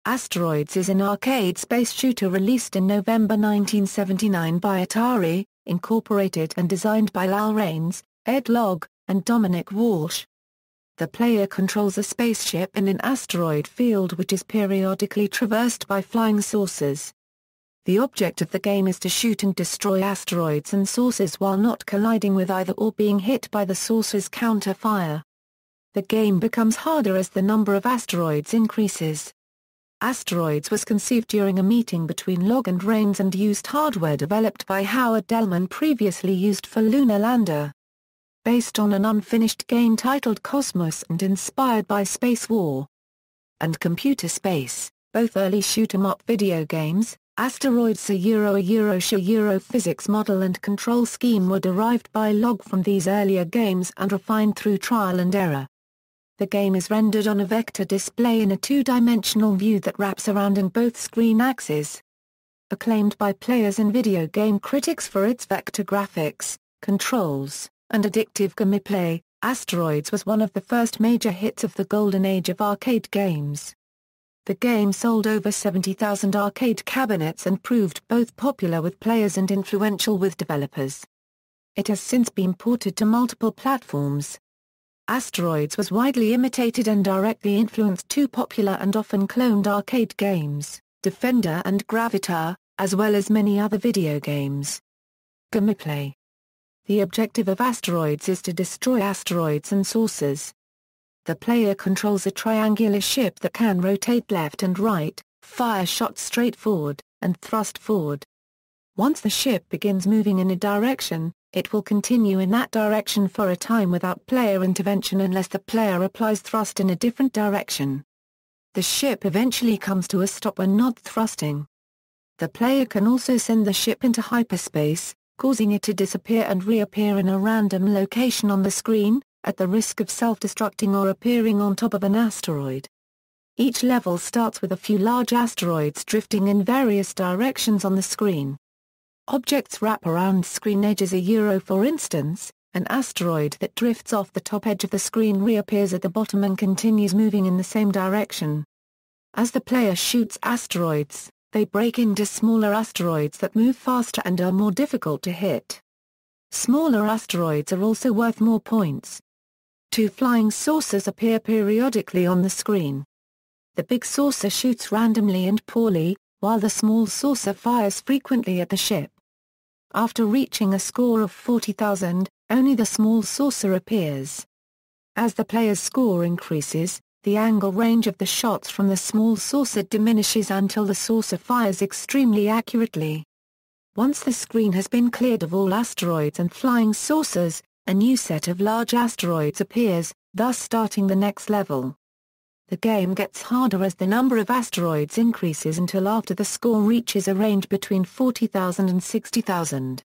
Asteroids is an arcade space shooter released in November 1979 by Atari, Incorporated and designed by Lyle Rains, Logg, and Dominic Walsh. The player controls a spaceship in an asteroid field which is periodically traversed by flying saucers. The object of the game is to shoot and destroy asteroids and saucers while not colliding with either or being hit by the saucer's counter-fire. The game becomes harder as the number of asteroids increases. Asteroids was conceived during a meeting between Logg and Rains and used hardware developed by Howard Delman previously used for Lunar Lander. Based on an unfinished game titled Cosmos and inspired by Spacewar and Computer Space, both early shoot-'em-up video games, Asteroids a physics model and control scheme were derived by Logg from these earlier games and refined through trial and error. The game is rendered on a vector display in a two-dimensional view that wraps around in both screen axes. Acclaimed by players and video game critics for its vector graphics, controls, and addictive gameplay, Asteroids was one of the first major hits of the golden age of arcade games. The game sold over 70,000 arcade cabinets and proved both popular with players and influential with developers. It has since been ported to multiple platforms. Asteroids was widely imitated and directly influenced two popular and often cloned arcade games, Defender and Gravitar, as well as many other video games. Gameplay. The objective of Asteroids is to destroy asteroids and saucers. The player controls a triangular ship that can rotate left and right, fire shots straight forward, and thrust forward. Once the ship begins moving in a direction, it will continue in that direction for a time without player intervention unless the player applies thrust in a different direction. The ship eventually comes to a stop when not thrusting. The player can also send the ship into hyperspace, causing it to disappear and reappear in a random location on the screen, at the risk of self-destructing or appearing on top of an asteroid. Each level starts with a few large asteroids drifting in various directions on the screen. Objects wrap around screen edges for instance, an asteroid that drifts off the top edge of the screen reappears at the bottom and continues moving in the same direction. As the player shoots asteroids, they break into smaller asteroids that move faster and are more difficult to hit. Smaller asteroids are also worth more points. Two flying saucers appear periodically on the screen. The big saucer shoots randomly and poorly, while the small saucer fires frequently at the ship. After reaching a score of 40,000, only the small saucer appears. As the player's score increases, the angle range of the shots from the small saucer diminishes until the saucer fires extremely accurately. Once the screen has been cleared of all asteroids and flying saucers, a new set of large asteroids appears, thus starting the next level. The game gets harder as the number of asteroids increases until after the score reaches a range between 40,000 and 60,000.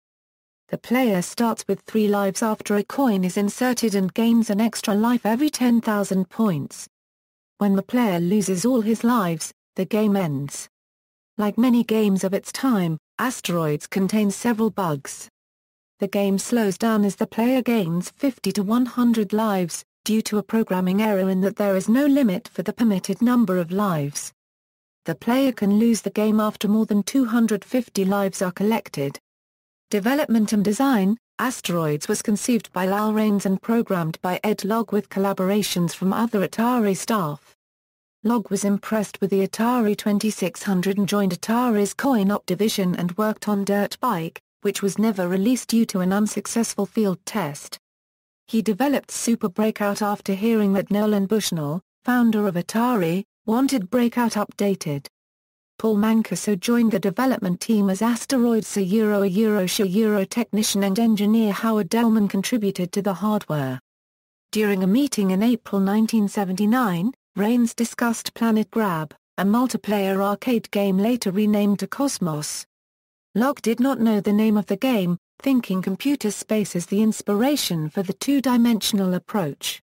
The player starts with 3 lives after a coin is inserted and gains an extra life every 10,000 points. When the player loses all his lives, the game ends. Like many games of its time, Asteroids contains several bugs. The game slows down as the player gains 50 to 100 lives, due to a programming error in that there is no limit for the permitted number of lives. The player can lose the game after more than 250 lives are collected. Development and design. Asteroids was conceived by Lyle Rains and programmed by Logg with collaborations from other Atari staff. Logg was impressed with the Atari 2600 and joined Atari's coin-op division and worked on Dirt Bike, which was never released due to an unsuccessful field test. He developed Super Breakout after hearing that Nolan Bushnell, founder of Atari, wanted Breakout updated. Paul Mancuso joined the development team as Asteroids technician and engineer Howard Delman contributed to the hardware. During a meeting in April 1979, Rains discussed Planet Grab, a multiplayer arcade game later renamed to Cosmos. Logg did not know the name of the game, thinking computer space as the inspiration for the two-dimensional approach.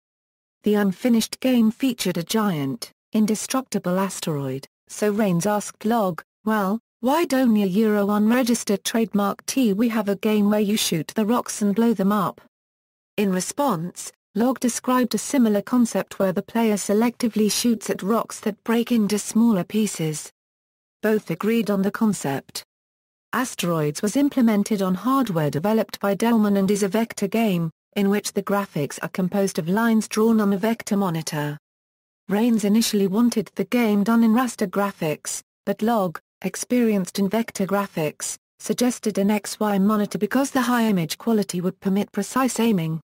The unfinished game featured a giant, indestructible asteroid, so Rains asked Logg, "Well, why don't you unregistered trademark we have a game where you shoot the rocks and blow them up?" In response, Logg described a similar concept where the player selectively shoots at rocks that break into smaller pieces. Both agreed on the concept. Asteroids was implemented on hardware developed by Delman and is a vector game, in which the graphics are composed of lines drawn on a vector monitor. Rains initially wanted the game done in raster graphics, but Logg, experienced in vector graphics, suggested an XY monitor because the high image quality would permit precise aiming.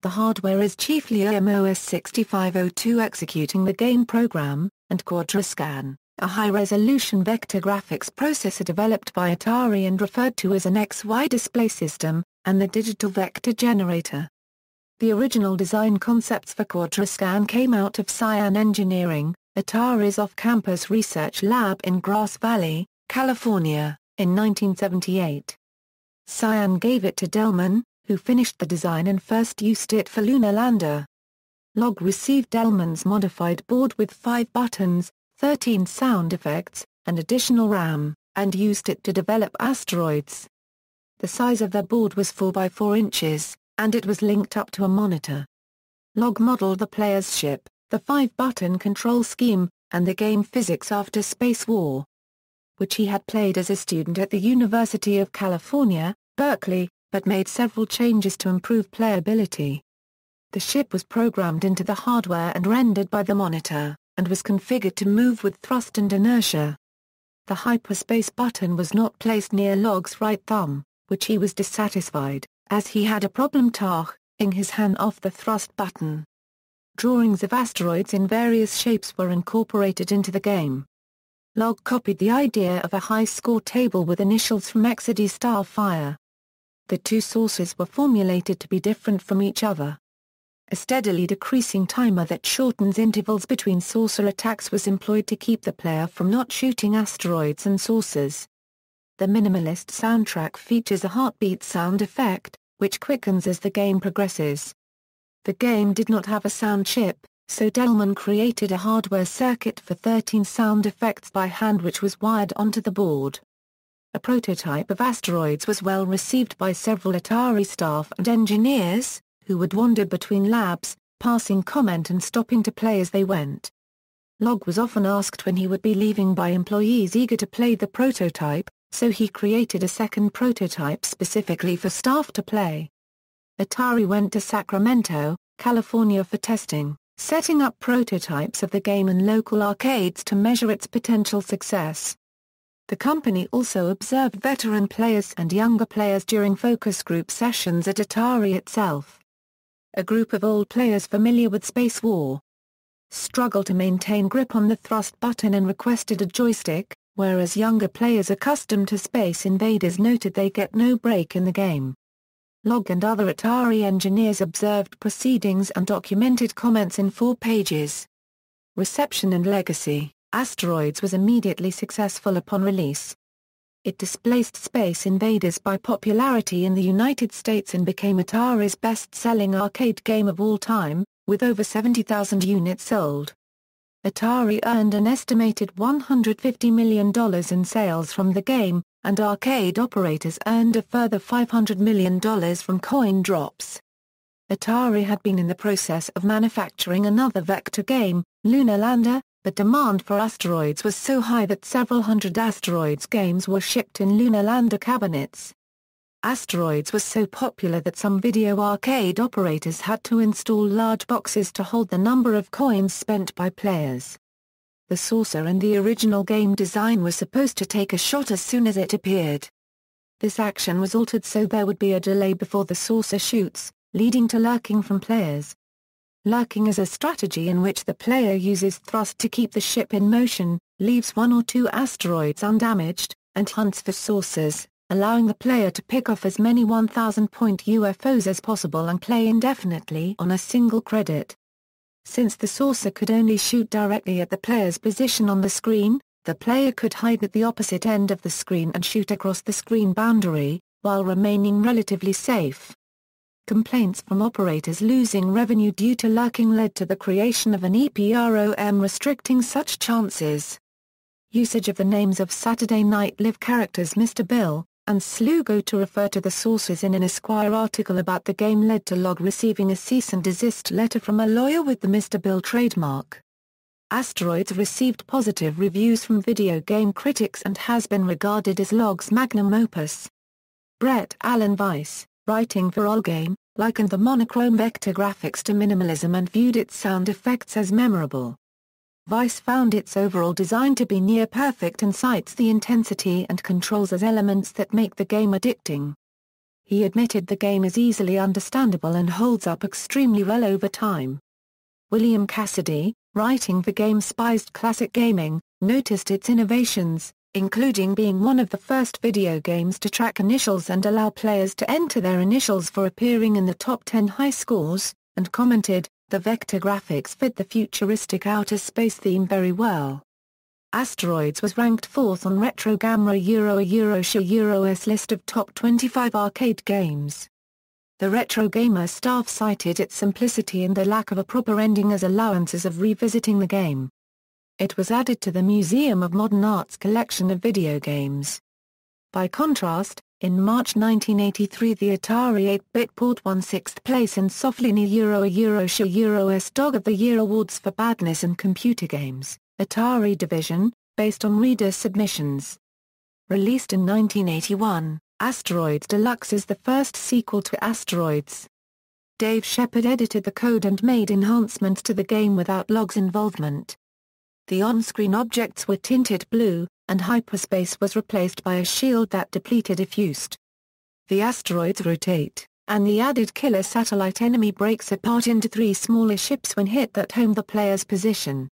The hardware is chiefly MOS 6502 executing the game program, and Quadrascan, a high-resolution vector graphics processor developed by Atari and referred to as an XY display system, and the digital vector generator. The original design concepts for Quadrascan came out of Cyan Engineering, Atari's off-campus research lab in Grass Valley, California, in 1978. Cyan gave it to Delman, who finished the design and first used it for Lunar Lander. Logg received Delman's modified board with 5 buttons, 13 sound effects, and additional RAM, and used it to develop Asteroids. The size of the board was 4 by 4 inches, and it was linked up to a monitor. Logg modeled the player's ship, the 5-button control scheme, and the game physics after Spacewar, which he had played as a student at the University of California, Berkeley, but made several changes to improve playability. The ship was programmed into the hardware and rendered by the monitor, and was configured to move with thrust and inertia. The hyperspace button was not placed near Logg's right thumb, which he was dissatisfied, as he had a problem taking his hand off the thrust button. Drawings of asteroids in various shapes were incorporated into the game. Logg copied the idea of a high-score table with initials from Exodus Starfire. The two sources were formulated to be different from each other. A steadily decreasing timer that shortens intervals between saucer attacks was employed to keep the player from not shooting asteroids and saucers. The minimalist soundtrack features a heartbeat sound effect, which quickens as the game progresses. The game did not have a sound chip, so Delman created a hardware circuit for 13 sound effects by hand which was wired onto the board. A prototype of Asteroids was well received by several Atari staff and engineers, who would wander between labs, passing comment and stopping to play as they went. Logg was often asked when he would be leaving by employees eager to play the prototype, so he created a second prototype specifically for staff to play. Atari went to Sacramento, California for testing, setting up prototypes of the game in local arcades to measure its potential success. The company also observed veteran players and younger players during focus group sessions at Atari itself. A group of old players familiar with Spacewar struggled to maintain grip on the thrust button and requested a joystick, whereas younger players accustomed to Space Invaders noted they get no break in the game. Logg and other Atari engineers observed proceedings and documented comments in 4 pages. Reception and legacy. Asteroids was immediately successful upon release. It displaced Space Invaders by popularity in the United States and became Atari's best-selling arcade game of all time, with over 70,000 units sold. Atari earned an estimated $150 million in sales from the game, and arcade operators earned a further $500 million from coin drops. Atari had been in the process of manufacturing another vector game, Lunar Lander, but demand for Asteroids was so high that several hundred Asteroids games were shipped in Lunar Lander cabinets. Asteroids was so popular that some video arcade operators had to install large boxes to hold the number of coins spent by players. The saucer in the original game design was supposed to take a shot as soon as it appeared. This action was altered so there would be a delay before the saucer shoots, leading to lurking from players. Lurking is a strategy in which the player uses thrust to keep the ship in motion, leaves 1 or 2 asteroids undamaged, and hunts for saucers, allowing the player to pick off as many 1,000-point UFOs as possible and play indefinitely on a single credit. Since the saucer could only shoot directly at the player's position on the screen, the player could hide at the opposite end of the screen and shoot across the screen boundary, while remaining relatively safe. Complaints from operators losing revenue due to lurking led to the creation of an EPROM restricting such chances. Usage of the names of Saturday Night Live characters Mr. Bill, and Slugo to refer to the sources in an Esquire article about the game led to Logg receiving a cease and desist letter from a lawyer with the Mr. Bill trademark. Asteroids received positive reviews from video game critics and has been regarded as Logg's magnum opus. Brett Allen Weiss, writing for Allgame, likened the monochrome vector graphics to minimalism and viewed its sound effects as memorable. Weiss found its overall design to be near perfect and cites the intensity and controls as elements that make the game addicting. He admitted the game is easily understandable and holds up extremely well over time. William Cassidy, writing for GameSpy's Classic Gaming, noticed its innovations, including being one of the first video games to track initials and allow players to enter their initials for appearing in the top 10 high scores, and commented, "The vector graphics fit the futuristic outer space theme very well." Asteroids was ranked 4th on RetroGamera Euro's list of top 25 arcade games. The Retro Gamer staff cited its simplicity and the lack of a proper ending as allowances of revisiting the game. It was added to the Museum of Modern Art's collection of video games. By contrast, in March 1983 the Atari 8-bit port won 6th place in Softlini Euro's Dog of the Year Awards for badness in computer games, Atari Division, based on reader submissions. Released in 1981, Asteroids Deluxe is the first sequel to Asteroids. Dave Shepard edited the code and made enhancements to the game without Logg's involvement. The on-screen objects were tinted blue, and hyperspace was replaced by a shield that depleted if used. The asteroids rotate, and the added killer satellite enemy breaks apart into 3 smaller ships when hit that home the player's position.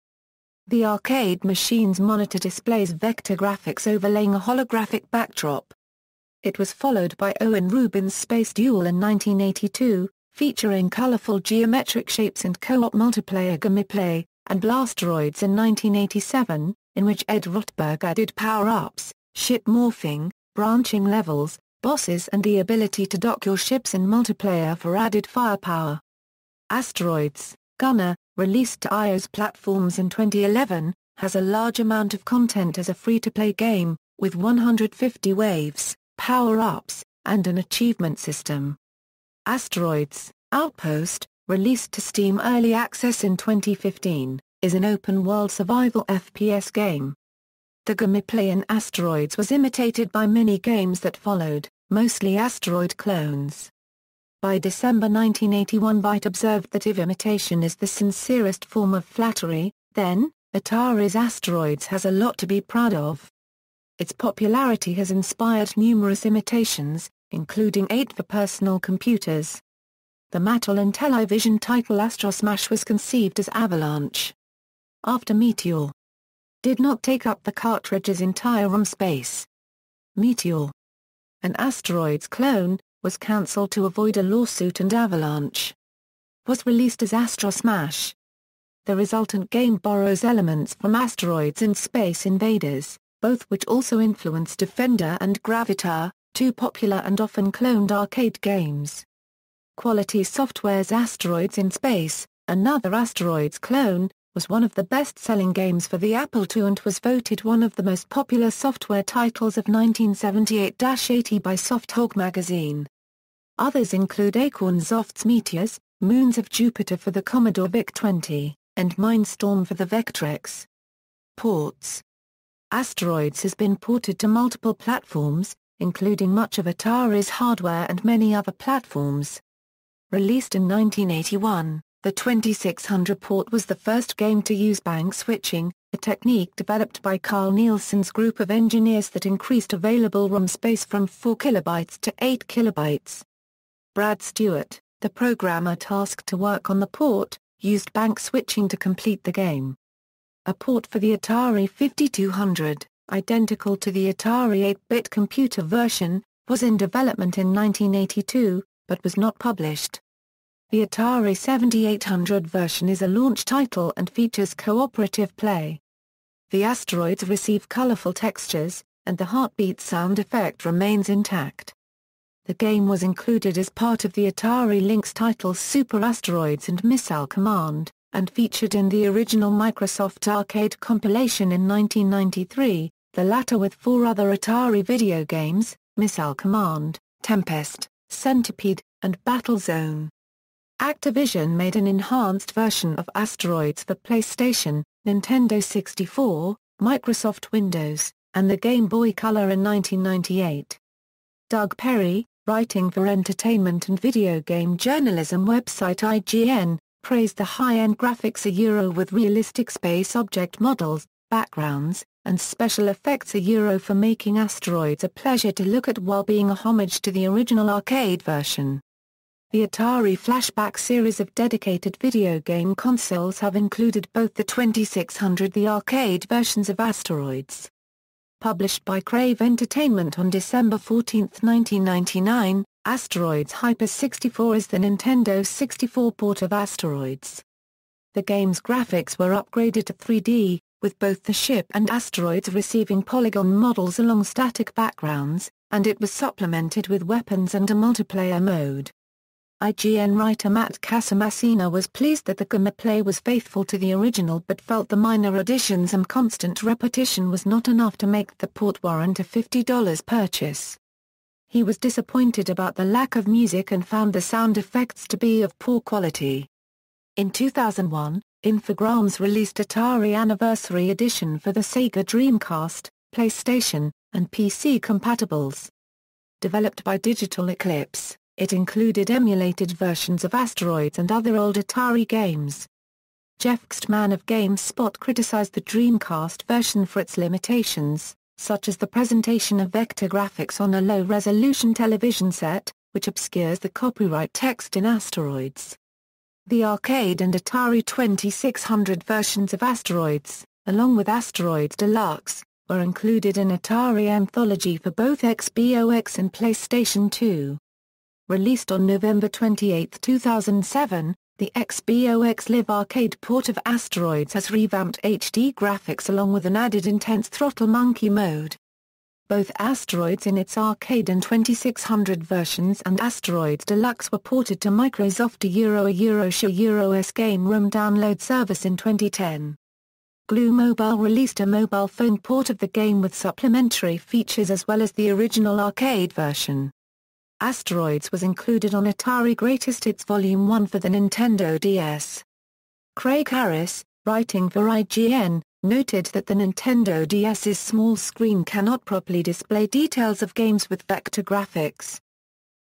The arcade machine's monitor displays vector graphics overlaying a holographic backdrop. It was followed by Owen Rubin's Space Duel in 1982, featuring colorful geometric shapes and co-op multiplayer Gameplay, and Blasteroids in 1987, in which Ed Rotberg added power-ups, ship morphing, branching levels, bosses and the ability to dock your ships in multiplayer for added firepower. Asteroids, Gunner, released to iOS platforms in 2011, has a large amount of content as a free-to-play game, with 150 waves, power-ups, and an achievement system. Asteroids, Outpost, released to Steam Early Access in 2015, is an open-world survival FPS game. The gameplay in Asteroids was imitated by many games that followed, mostly Asteroid clones. By December 1981 Byte observed that if imitation is the sincerest form of flattery, then, Atari's Asteroids has a lot to be proud of. Its popularity has inspired numerous imitations, including 8 for personal computers. The Mattel and Television title Astro Smash was conceived as Avalanche. After Meteor did not take up the cartridge's entire ROM space. Meteor, an Asteroids clone, was cancelled to avoid a lawsuit, and Avalanche was released as Astro Smash. The resultant game borrows elements from Asteroids and Space Invaders, both which also influenced Defender and Gravitar, 2 popular and often cloned arcade games. Quality Software's Asteroids in Space, another Asteroids clone, was one of the best-selling games for the Apple II and was voted one of the most popular software titles of 1978-80 by Softhog magazine. Others include Acornsoft's Meteors, Moons of Jupiter for the Commodore VIC-20, and Mindstorm for the Vectrex. Ports. Asteroids has been ported to multiple platforms, including much of Atari's hardware and many other platforms. Released in 1981, the 2600 port was the first game to use bank switching, a technique developed by Carl Nielsen's group of engineers that increased available ROM space from 4 kilobytes to 8 kilobytes. Brad Stewart, the programmer tasked to work on the port, used bank switching to complete the game. A port for the Atari 5200, identical to the Atari 8-bit computer version, was in development in 1982, but was not published. The Atari 7800 version is a launch title and features cooperative play. The asteroids receive colorful textures, and the heartbeat sound effect remains intact. The game was included as part of the Atari Lynx titles Super Asteroids and Missile Command, and featured in the original Microsoft Arcade compilation in 1993, the latter with 4 other Atari video games, Missile Command, Tempest, Centipede, and Battlezone. Activision made an enhanced version of Asteroids for PlayStation, Nintendo 64, Microsoft Windows, and the Game Boy Color in 1998. Doug Perry, writing for entertainment and video game journalism website IGN, praised the high-end graphics with realistic space object models, backgrounds, and special effects for making Asteroids a pleasure to look at while being a homage to the original arcade version. The Atari Flashback series of dedicated video game consoles have included both the 2600 the arcade versions of Asteroids. Published by Crave Entertainment on December 14, 1999, Asteroids Hyper 64 is the Nintendo 64 port of Asteroids. The game's graphics were upgraded to 3D, with both the ship and asteroids receiving polygon models along static backgrounds, and it was supplemented with weapons and a multiplayer mode. IGN writer Matt Casamassina was pleased that the gameplay was faithful to the original but felt the minor additions and constant repetition was not enough to make the port warrant a $50 purchase. He was disappointed about the lack of music and found the sound effects to be of poor quality. In 2001, Infogrames released Atari Anniversary Edition for the Sega Dreamcast, PlayStation, and PC compatibles. Developed by Digital Eclipse, it included emulated versions of Asteroids and other old Atari games. Jeff Gstman of GameSpot criticized the Dreamcast version for its limitations, such as the presentation of vector graphics on a low-resolution television set, which obscures the copyright text in Asteroids. The arcade and Atari 2600 versions of Asteroids, along with Asteroids Deluxe, were included in Atari Anthology for both XBOX and PlayStation 2. Released on November 28, 2007, the XBOX Live arcade port of Asteroids has revamped HD graphics along with an added intense throttle monkey mode. Both Asteroids in its arcade and 2600 versions and Asteroids Deluxe were ported to Microsoft Euro's Game Room download service in 2010. Glue Mobile released a mobile phone port of the game with supplementary features as well as the original arcade version. Asteroids was included on Atari Greatest Hits Volume 1 for the Nintendo DS. Craig Harris, writing for IGN, noted that the Nintendo DS's small screen cannot properly display details of games with vector graphics.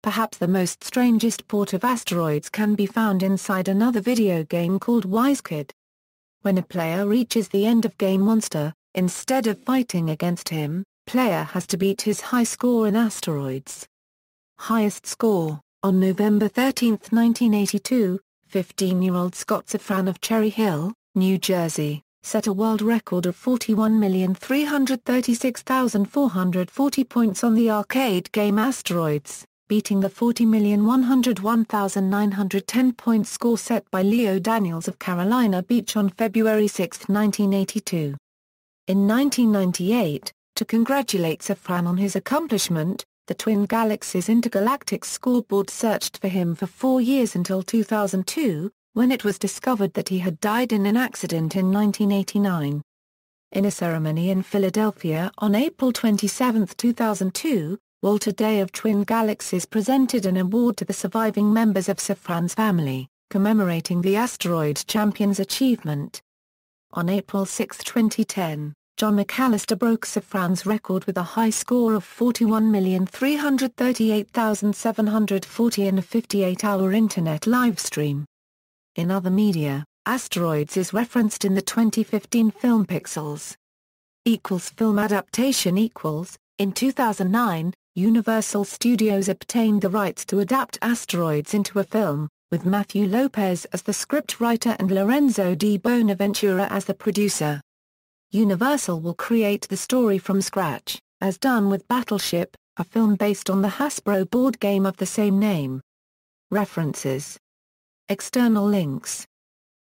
Perhaps the most strangest port of Asteroids can be found inside another video game called WiseKid. When a player reaches the end of Game Monster, instead of fighting against him, player has to beat his high score in Asteroids. Highest score, on November 13, 1982, 15-year-old Scott Safran of Cherry Hill, New Jersey, set a world record of 41,336,440 points on the arcade game Asteroids, beating the 40,101,910 point score set by Leo Daniels of Carolina Beach on February 6, 1982. In 1998, to congratulate Safran on his accomplishment, the Twin Galaxies Intergalactic Scoreboard searched for him for 4 years until 2002, when it was discovered that he had died in an accident in 1989. In a ceremony in Philadelphia on April 27, 2002, Walter Day of Twin Galaxies presented an award to the surviving members of Safran's family, commemorating the asteroid champion's achievement. On April 6, 2010, John McAllister broke Safran's record with a high score of 41,338,740 in a 58-hour internet livestream. In other media, Asteroids is referenced in the 2015 film Pixels. Film adaptation In 2009, Universal Studios obtained the rights to adapt Asteroids into a film, with Matthew Lopez as the scriptwriter and Lorenzo di Bonaventura as the producer. Universal will create the story from scratch, as done with Battleship, a film based on the Hasbro board game of the same name. References. External links.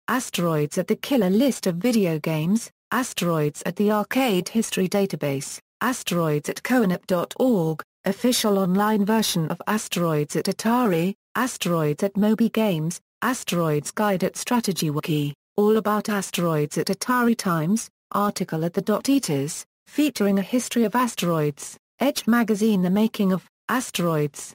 Asteroids at the Killer List of Video Games, Asteroids at the Arcade History Database, Asteroids at coinep.org, official online version of Asteroids at Atari, Asteroids at Moby Games, Asteroids Guide at Strategy Wiki, all about Asteroids at Atari Times, article at the Dot Eaters, featuring a history of asteroids, Edge magazine The Making of Asteroids.